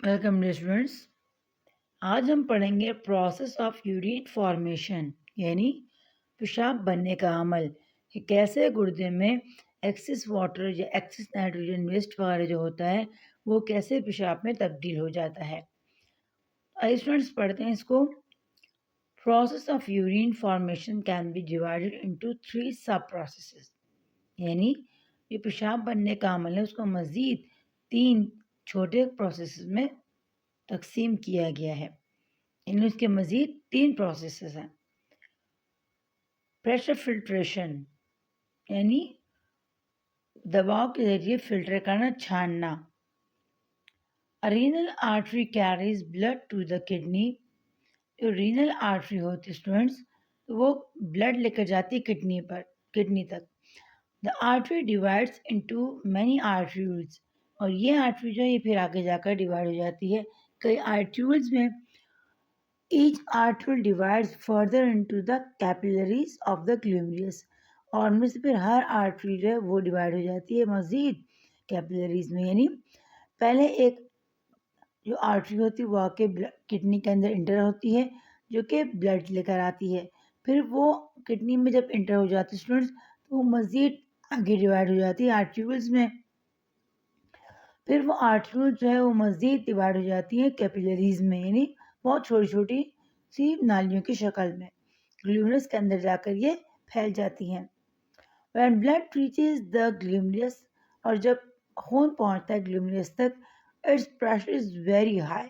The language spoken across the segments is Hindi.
Welcome dear students. आज हम पढ़ेंगे प्रोसेस ऑफ यूरिन फॉर्मेशन यानी पेशाब बनने का अमल कि कैसे गुर्दे में एक्सेस वाटर या एक्सेस नाइट्रोजन वेस्ट वगैरह जो होता है वो कैसे पेशाब में तब्दील हो जाता है। आइए स्टूडेंट्स पढ़ते हैं इसको। Process of urine formation can be divided into 3 सब प्रोसेसेस यानी ये पेशाब बनने का अमल है उसको मज़ीद 3 छोटे प्रोसेस में तकसीम किया गया है। इनमें उसके मज़ीद 3 प्रोसेसेस हैं। प्रेशर फिल्ट्रेशन यानी दबाव के ज़रिए फ़िल्टर करना, छानना। Renal artery carries blood to the kidney. जो रीनल आर्टरी होती है स्टूडेंट्स, तो वो ब्लड लेकर जाती है किडनी तक। The artery divides into many arteries, और ये आर्टरी जो है ये फिर आगे जाकर डिवाइड हो जाती है कई आर्टरीज में। Each artery divides further into the capillaries of the glomerulus, और उनमें से फिर हर आर्टरी जो है वो डिवाइड हो जाती है मज़ीद कैपिलरीज में। यानी पहले एक जो आर्टरी होती है वो आके किडनी के अंदर इंटर होती है जो कि ब्लड लेकर आती है। फिर वो किडनी में जब इंटर हो जाती है स्टूडेंट्स तो वो मज़ीद आगे डिवाइड हो जाती है आर्टरीज में। फिर वो आर्टरीज जो है वो मज़ीद डिवाइड हो जाती है कैपिलरीज में, यानी बहुत छोटी छोटी सी नालियों की शक्ल में ग्लूमरस के अंदर जाकर ये फैल जाती हैं। When blood reaches the glomerulus, और जब खून पहुंचता है ग्लूमरस तक, it's pressure is very high.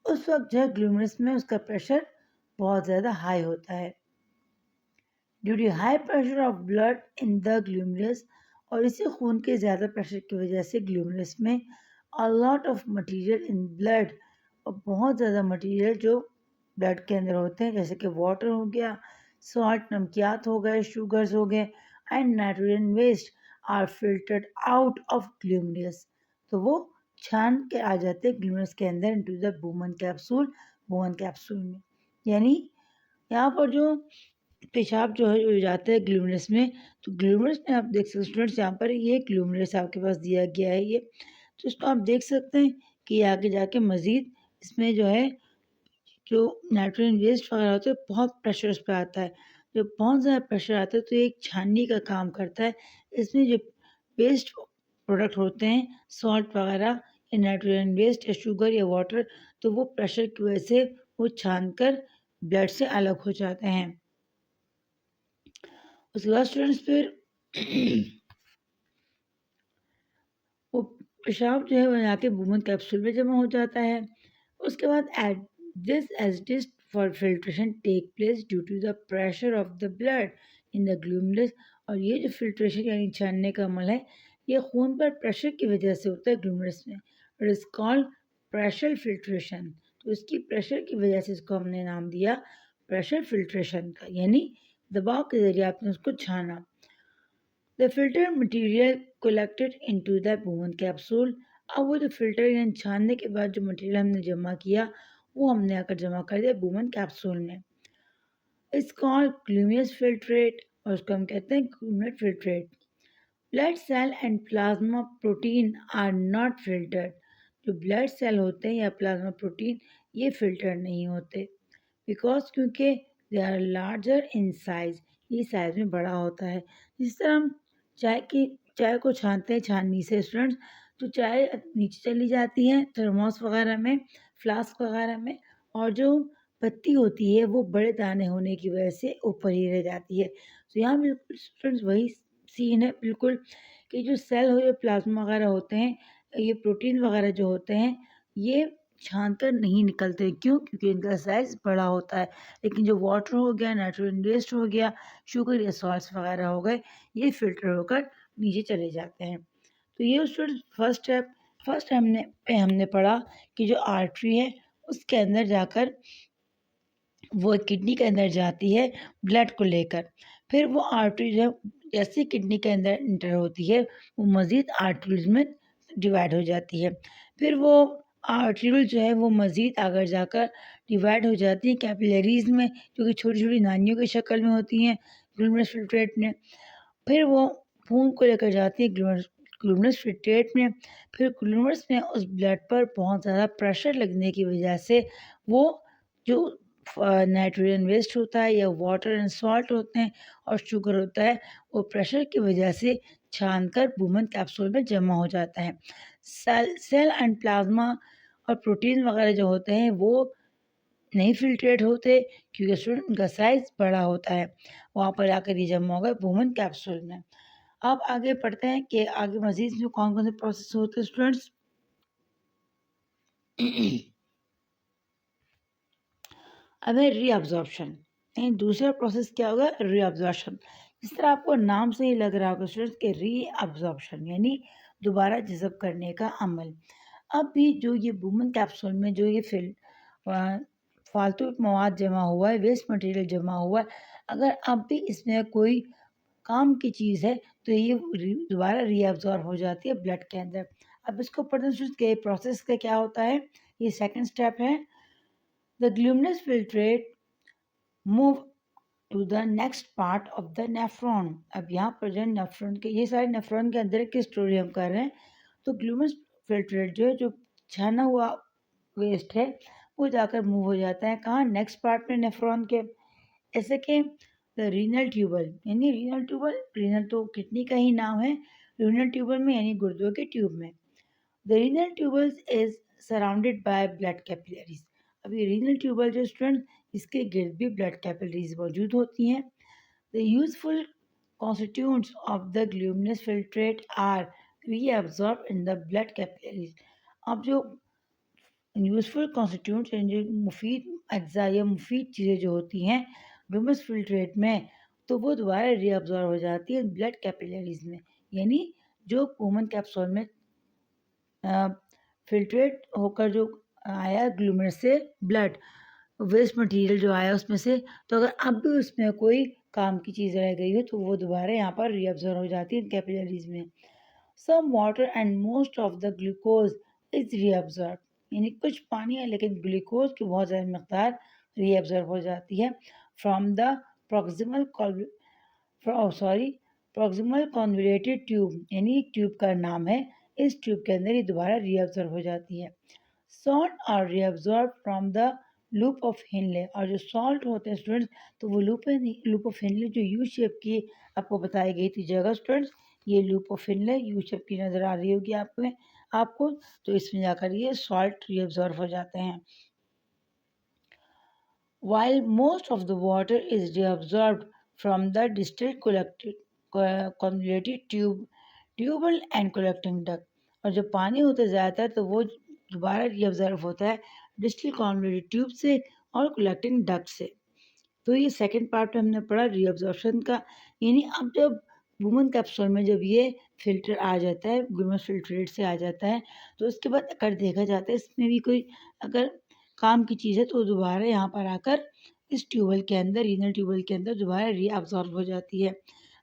उस वक्त जो है ग्लूमरस में उसका प्रेशर बहुत ज़्यादा हाई होता है। Due to high pressure of blood in the glomerulus, और इसी खून के ज़्यादा प्रेशर की वजह से ग्लूमरस में a lot of material in blood, और बहुत ज़्यादा मटीरियल जो ब्लड के अंदर होते हैं जैसे कि वाटर हो गया, सॉल्ट नमकियात हो गए, शुगर्स हो गए, and nitrogen waste are filtered out of glomerulus. तो वो छान के आ जाते हैं ग्लूमरस के अंदर इनटू द बूमन कैप्सूल में। यानी यहाँ पर जो पेशाब जो है हो जाता है ग्लूमरस में, तो ग्लूमरस में आप देख सकते हैं स्टूडेंट्स, यहाँ पर ये ग्लूमरस आपके पास दिया गया है ये, तो इसको आप देख सकते हैं कि आगे जाके मज़ीद इसमें जो है जो नाइट्रोजन वेस्ट वगैरह होता है बहुत प्रेशर उस पर आता है। जब बहुत ज़्यादा प्रेशर आता है तो ये एक छाननी का काम करता है। इसमें जो वेस्ट प्रोडक्ट होते हैं सॉल्ट वगैरह या नाइट्रोजन वेस्ट या शुगर या वाटर, तो वो प्रेशर की वजह से वो छान कर ब्लड से अलग हो जाते हैं। उसके बाद स्टूडेंट्स फिर वो पेशाब जो है वो जाके बूमन कैप्सूल में जमा हो जाता है। उसके बाद adjust for filtration take place due to the pressure of the blood in the glomerulus, और ये जो फिल्ट्रेशन यानी छानने का अमल है ये खून पर प्रेशर की वजह से होता है ग्लूमरस में, और इज कॉल्ड प्रेशर फिल्ट्रेशन। तो इसकी प्रेशर की वजह से इसको हमने नाम दिया प्रेशर फिल्ट्रेशन का, यानी दबाव के जरिए आपने उसको छाना। The filtered material collected into the Bowman capsule, अब वो जो फिल्टर यानी छानने के बाद जो मटेरियल हमने जमा किया वो हमने आकर जमा कर दिया बूमन कैप्सूल में। इट्स कॉल्ड ग्लूमियस फिल्ट्रेट, और उसको हम कहते हैं glomerular filtrate. Blood cell and plasma protein are not filtered, जो ब्लड सेल होते हैं या प्लाज्मा प्रोटीन ये फिल्टर नहीं होते, बिकॉज क्योंकि they are larger in size, ये साइज में बड़ा होता है। जिस तरह हम चाय को छानते हैं छाननी से स्टूडेंट्स, तो चाय नीचे चली जाती है थर्मोस वगैरह में, फ्लास्क वगैरह में, और जो पत्ती होती है वो बड़े दाने होने की वजह से ऊपर ही रह जाती है। तो यहाँ बिल्कुल स्टूडेंट्स वही सीन है बिल्कुल, कि जो सेल हो, जो प्लाज्मा वगैरह होते हैं, ये प्रोटीन वगैरह जो होते हैं ये छान कर नहीं निकलते। क्यों? क्योंकि इनका साइज़ बड़ा होता है। लेकिन जो वाटर हो गया, नाइट्रोजन वेस्ट हो गया, शुगर या सॉल्ट्स वगैरह हो गए, ये फिल्टर होकर नीचे चले जाते हैं। तो ये स्टूडेंट फर्स्ट हमने पढ़ा कि जो आर्टरी है उसके अंदर जाकर वो किडनी के अंदर जाती है ब्लड को लेकर। फिर वो आर्टरी जो है जैसे किडनी के अंदर इंटर होती है वो मज़ीद आर्टरीज में डिवाइड हो जाती है। फिर वो आर्टरी जो है वो मज़ीद आगे जाकर डिवाइड हो जाती है कैपिलरीज में, जो कि छोटी छोटी नालियों की शक्ल में होती हैं ग्लूमेरुलर फिल्ट्रेट में। फिर वो खून को लेकर जाती है ग्लूमेरुलस फिल्ट्रेट में फिर ग्लूमेरुलस में उस ब्लड पर बहुत ज़्यादा प्रेशर लगने की वजह से वो जो नाइट्रोजन वेस्ट होता है या वाटर एंड सॉल्ट होते हैं और शुगर होता है, वो प्रेशर की वजह से छान कर वुमन कैप्सूल में जमा हो जाता है। सेल एंड प्लाज्मा और प्रोटीन वगैरह जो होते हैं वो नहीं फिल्ट्रेट होते, क्योंकि स्टूडेंट उनका साइज बड़ा होता है, वहाँ पर आकर ये जमा होगा वुमन कैप्सूल में। अब आगे पढ़ते हैं कि आगे मजीद में कौन कौन से प्रोसेस होते हैं स्टूडेंट्स। अब है रीअब्जॉर्प्शन, यानी दूसरा प्रोसेस क्या होगा, रीअब्जॉर्प्शन। जिस तरह आपको नाम से ही लग रहा होगा स्टूडेंट्स के रीअब्जॉर्प्शन यानी दोबारा जज़ब करने का अमल। अब भी जो ये वुमन कैप्सूल में जो ये फालतू मवाद जमा हुआ है, वेस्ट मटेरियल जमा हुआ है, अगर अब भी इसमें कोई काम की चीज़ है तो ये दोबारा रीअब्जॉर्ब हो जाती है ब्लड के अंदर। अब इसको पढ़ते के प्रोसेस का क्या होता है, ये सेकंड स्टेप है। The glomerular filtrate move to the next part of the nephron. अब यहाँ पर जो नेफ्रॉन के, ये सारे नेफ्रॉन के अंदर की स्टोरी हम कर रहे हैं। तो ग्लूमिनस फिल्ट्रेट जो है, जो छाना हुआ वेस्ट है, वो जाकर मूव हो जाता है कहाँ, नेक्स्ट पार्ट में नेफ्रॉन के। ऐसे कि द रीनल ट्यूबल, यानी रीनल ट्यूबल, रीनल तो किडनी का ही नाम है, रीनल ट्यूबल में यानी गुर्दों के ट्यूब में। The renal tubules is surrounded by blood capillaries. अभी रीनल ट्यूबल जो स्टूडेंट, इसके गिर्द भी ब्लड कैपिलरीज मौजूद होती हैं। The useful constituents of the gluminous filtrate are reabsorbed in the blood capillaries। अब जो यूजफुल कॉन्स्टिट्यूंट्स जो मुफीद अज्जा या मुफीद चीज़ें जो होती हैं ग्लूमिनस फिल्ट्रेट में, तो वो दोबारा रीअब्जॉर्ब हो जाती है ब्लड कैपिलरीज में, यानी जो वुमन कैप्सूल में फिल्ट्रेट होकर जो आया ग्लूमिनस से ब्लड वेस्ट मटेरियल जो आया उसमें से, तो अगर अब भी उसमें कोई काम की चीज़ रह गई हो तो वो दोबारा यहाँ पर रीअब्जॉर्ब हो जाती है कैपिलरीज में। Some water and most of the glucose is reabsorb, यानी कुछ पानी है लेकिन ग्लूकोज की बहुत ज़्यादा मकदार रीअब्जॉर्ब हो जाती है from the proximal sorry proximal convoluted tube, यानी एक ट्यूब का नाम है, इस ट्यूब के अंदर ये दोबारा रीअब्जॉर्ब हो जाती है। Salt are reabsorb from the loop of Henle, और जो सॉल्ट होते हैं स्टूडेंट्स, तो वो लूप ऑफ हिनले जो यू शेप की आपको बताई गई थी जगह स्टूडेंट्स, ये लूप ऑफ हिनले यू शेप की नज़र आ रही होगी आपको, तो इसमें जाकर ये सॉल्ट रीअब्जॉर्ब हो जाते हैं। While most of the water is reabsorbed from the distal convoluted tubal and collecting duct, और जो पानी होता है ज़्यादातर तो वो दोबारा रीअब्जॉर्ब होता है डिस्टल कॉन्वोल्यूटेड ट्यूब से और कलेक्टिंग डक्ट से। तो ये सेकंड पार्ट में हमने पढ़ा रीअब्जॉर्प्शन का, यानी अब जब वुमन कैप्सूल में जब ये फिल्टर आ जाता है, ग्लूकोज फिल्ट्रेट से आ जाता है, तो उसके बाद अगर देखा जाता है इसमें भी कोई अगर काम की चीज़ है तो दोबारा यहाँ पर आकर इस ट्यूबल के अंदर, रीनल ट्यूबल के अंदर दोबारा रीअब्जॉर्ब हो जाती है।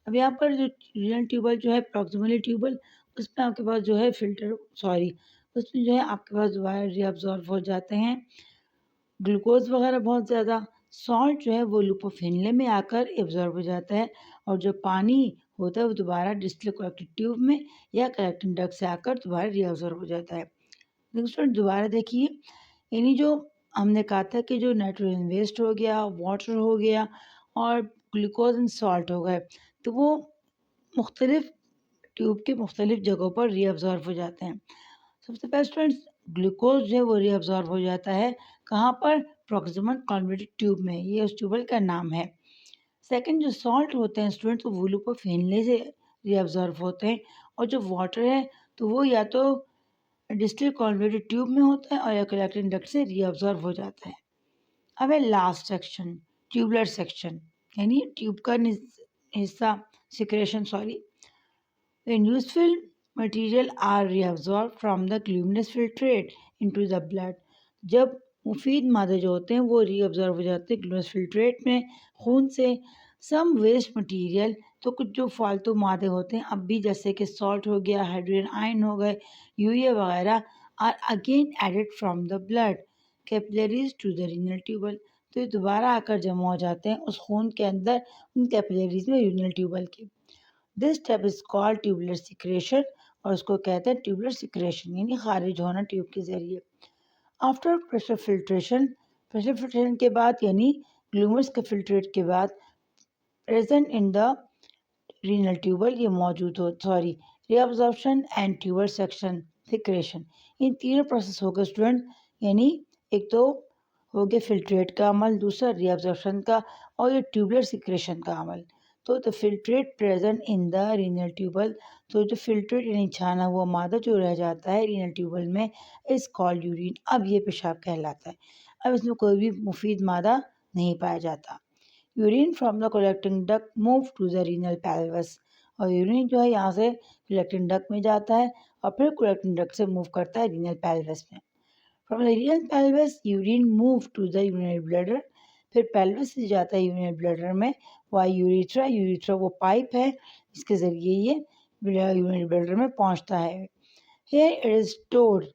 अब यहाँ पर जो रीनल ट्यूबल जो है प्रॉक्सिमली ट्यूबल, उसमें आपके पास जो है फिल्टर उसमें जो है आपके पास दोबारा रीअब्जॉर्ब हो जाते हैं ग्लूकोज वगैरह बहुत ज़्यादा। सॉल्ट जो है वो लुपोफिनले में आकर एब्जॉर्ब हो जाता है, और जो पानी होता है वो दोबारा डिस्टिल कलेक्टिव ट्यूब में या कलेक्टिंग डक्ट से आकर दोबारा रीअब्जॉर्ब हो जाता है। लेकिन स्टूडेंट दोबारा देखिए, यानी जो हमने कहा था कि जो नाइट्रोजन वेस्ट हो गया, वाटर हो गया और ग्लूकोज एंड सॉल्ट हो गए, तो वो मुख्तलिफ ट्यूब के मुख्तलिफ जगहों पर रीअब्जॉर्ब हो जाते हैं। सबसे पहले स्टूडेंट्स ग्लूकोज जो है वो रीअब्जॉर्ब हो जाता है कहाँ पर, प्रॉक्सिमल कॉन्वोल्यूटेड ट्यूब में, ये उस ट्यूबल का नाम है। सेकंड जो सॉल्ट होते हैं स्टूडेंट्स, वो वुलूप ऑफ हिनले से रीअब्जॉर्ब होते हैं, और जो वाटर है तो वो या तो डिस्टल कॉन्वोल्यूटेड ट्यूब में होता है और या कलेक्टिंग डक्ट से रीअब्जॉर्ब हो जाता है। अब है लास्ट सेक्शन, ट्यूबलर सेक्शन, यानी ट्यूब का हिस्सा, secretion sorry. When useful material are reabsorbed from the gluminous filtrate into the blood, जब मुफीद मादे जो होते हैं वो रीअब्जॉर्ब हो जाते हैं ग्लूमिनस फिल्ट्रेट में खून से। सम वेस्ट मटेरियल, तो कुछ जो फालतू मादे होते हैं अब भी, जैसे कि सॉल्ट हो गया, हाइड्रोजन आयन हो गए, यूरिया वगैरह, are again added from the blood capillaries to the renal tubule, तो ये दोबारा आकर जमा हो जाते हैं उस खून के अंदर, उन कैपिलरीज में रीनल ट्यूबल के। This step is called tubular secretion, और उसको कहते हैं ट्यूबुलर सिक्रेशन यानी खारिज होना ट्यूब के ज़रिए। आफ्टर प्रेशर फिल्ट्रेशन के बाद यानी ग्लूमर्स के फिल्ट्रेट के बाद present in the renal tubule ये मौजूद हो reabsorption and tubule section secretion, इन तीनों प्रोसेस हो गए स्टूडेंट। यानी एक तो हो गया फिल्ट्रेट का अमल, दूसरा रीअब्जॉर्प्शन का, और ये ट्यूबलर सिक्रेशन का अमल। तो the filtrate present in the renal tubule, तो जो फिल्ट्रेट यानी छाना हुआ मादा जो रह जाता है रीनल ट्यूबल में इस कॉल्ड यूरिन, अब ये पेशाब कहलाता है। अब इसमें कोई भी मुफीद मादा नहीं पाया जाता। Urine from the collecting duct move to the renal pelvis, और यूरिन जो है यहाँ से कलेक्टिंग डक्ट में जाता है और फिर कलेक्टिंग डक्ट से मूव करता है रीनल पेल्वस में। From the renal pelvis urine move to the urinary bladder, फिर पेल्वस से जाता है यूरिनरी ब्लैडर में। वह यूरिथ्रा वो पाइप है जिसके ज़रिए ये यूरिनरी ब्लैडर में पहुँचता है। हेयर इट इज स्टोर्ड,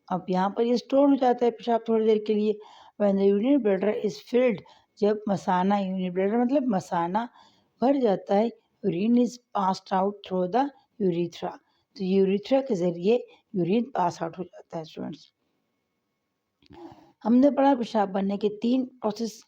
अब यहाँ पर ये स्टोर हो जाता है पेशाब थोड़ी देर के लिए। When the urinary bladder is filled, जब मसाना यूरिनरी ब्लैडर मतलब मसाना भर जाता है, urine is passed out through the urethra, तो यूरिथ्रा के ज़रिए यूरिन पास आउट हो जाता है स्टूडेंट्स। हमने पढ़ा पेशाब बनने के 3 प्रोसेस।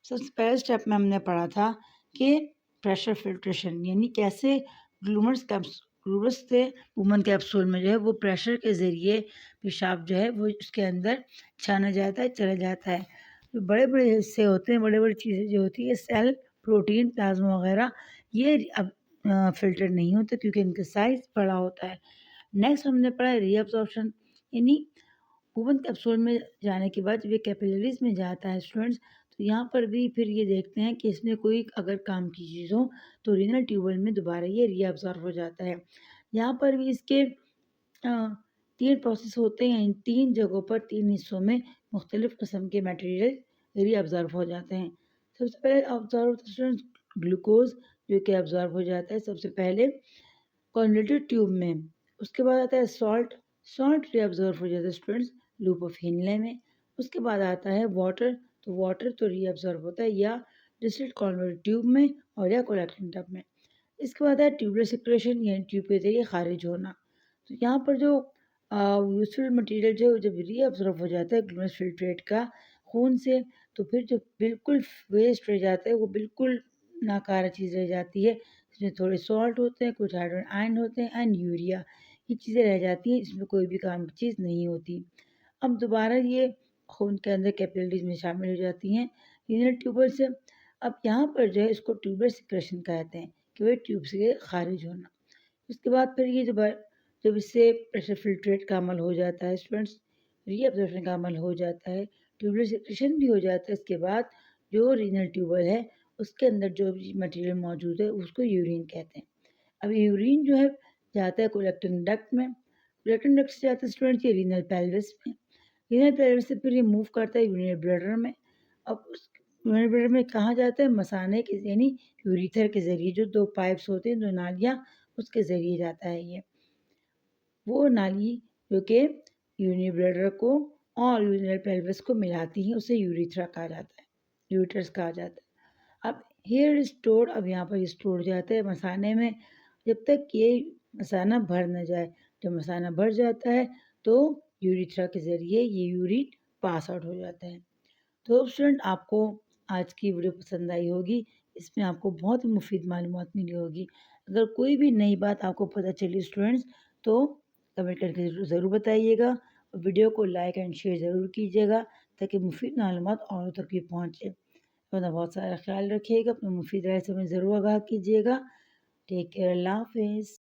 सबसे पहले स्टेप में हमने पढ़ा था कि प्रेशर फिल्ट्रेशन यानी कैसे ग्लूमर्स से वुमन कैप्सूल में जो है वो प्रेशर के ज़रिए पेशाब जो है वो उसके अंदर छाना जाता है, चला जाता है। जो बड़े बड़े हिस्से होते हैं, बड़े बड़ी चीज़ें जो होती है सेल, प्रोटीन, प्लाज्मा वगैरह, ये अब फिल्टर नहीं होते क्योंकि इनका साइज़ बड़ा होता है। नेक्स्ट हमने पढ़ा रीअब्जॉर्प्शन यानी वुमन कैप्सूल में जाने के बाद जब ये कैपिलरीज में जाता है स्टूडेंट्स, तो यहाँ पर भी फिर ये देखते हैं कि इसमें कोई अगर काम की चीज़ हो तो रीनल ट्यूबल में दोबारा ये रीअब्जॉर्ब हो जाता है। यहाँ पर भी इसके 3 प्रोसेस होते हैं। इन 3 जगहों पर 3 हिस्सों में मुख्तलिफ़ किस्म के मटेरियल रीअब्जॉर्ब हो जाते हैं। सबसे पहले ऑब्जॉर्व स्टूडेंट्स ग्लूकोज जो कि अब्जॉर्ब हो जाता है सबसे पहले कॉन्वेटेड ट्यूब में। उसके बाद आता है सॉल्ट रीअब्जॉर्ब हो जाता है स्टूडेंट्स लूप ऑफ हिनले में। उसके बाद आता है वाटर, तो वाटर तो रीअब्जॉर्ब होता है या डिस्टिल्ड कॉन्वेटेड ट्यूब में और या कोलेक्टिंग टब में। इसके बाद है ट्यूबुलर सिक्रेशन यानी ट्यूब के जरिए खारिज होना। तो यहाँ पर जो यूजफुल मटेरियल जो जब रीअब्जॉर्ब हो जाता है ग्लूकोज फिल्ट्रेट का खून से, तो फिर जो बिल्कुल वेस्ट रह जाता है वो बिल्कुल नाकारा चीज़ रह जाती है। इसमें थोड़े सॉल्ट होते हैं, कुछ हाइड्रोजन आयन होते हैं एंड यूरिया, ये चीज़ें रह जाती हैं इसमें कोई भी काम की चीज़ नहीं होती। अब दोबारा ये खून के अंदर कैपिलरीज में शामिल हो जाती हैं रीनल ट्यूबल से। अब यहाँ पर जो है इसको ट्यूबुलर सिक्रेशन कहते हैं कि वह ट्यूब से खारिज होना। उसके बाद फिर ये जब इससे प्रेशर फिल्ट्रेट का अमल हो जाता है स्टूडेंट्स, रीअब्जॉर्प्शन का अमल हो जाता है, ट्यूबुलर सिक्रेशन भी हो जाता है, इसके बाद जो रीनल ट्यूबल है उसके अंदर जो भी मटेरियल मौजूद है उसको यूरिन कहते हैं। अब यूरिन जो है जाता है कोलेक्टिंग डक्ट में, कोलेक्टिंग डक्ट से जाता है स्टूडेंट्स ये रीनल पेल्विस में, रीनल पेल्विस से फिर ये मूव करता है यूरिनरी ब्लैडर में। अब उस यूरिनरी ब्लैडर में कहाँ जाता है मसाने के यानी यूरीथर के ज़रिए, जो 2 पाइप्स होते हैं 2 नालियाँ, उसके ज़रिए जाता है ये। वो नाली जो कि यूरिनरी ब्लैडर को और यूरिनरी पेल्विस को मिलाती है उसे यूरीथ्रा कहा जाता है, यूरेटर्स कहा जाता है। अब हेयर स्टोर, अब यहाँ पर स्टोर हो जाता है मसाने में जब तक ये मसाना भर न जाए। जब मसाना भर जाता है तो यूरीथ्रा के ज़रिए ये यूरिन पास आउट हो जाता है। तो स्टूडेंट आपको आज की वीडियो पसंद आई होगी, इसमें आपको बहुत ही मुफीद मालूमात मिली होगी। अगर कोई भी नई बात आपको पता चली स्टूडेंट्स तो कमेंट करके ज़रूर बताइएगा और वीडियो को लाइक एंड शेयर ज़रूर कीजिएगा ताकि मुफीद मालूमात औरों तक भी पहुँचे। अपना बहुत सारा ख्याल रखिएगा, अपने मुफीद राय से हमें ज़रूर आगाह कीजिएगा। टेक केयर, अल्लाह हाफिज़।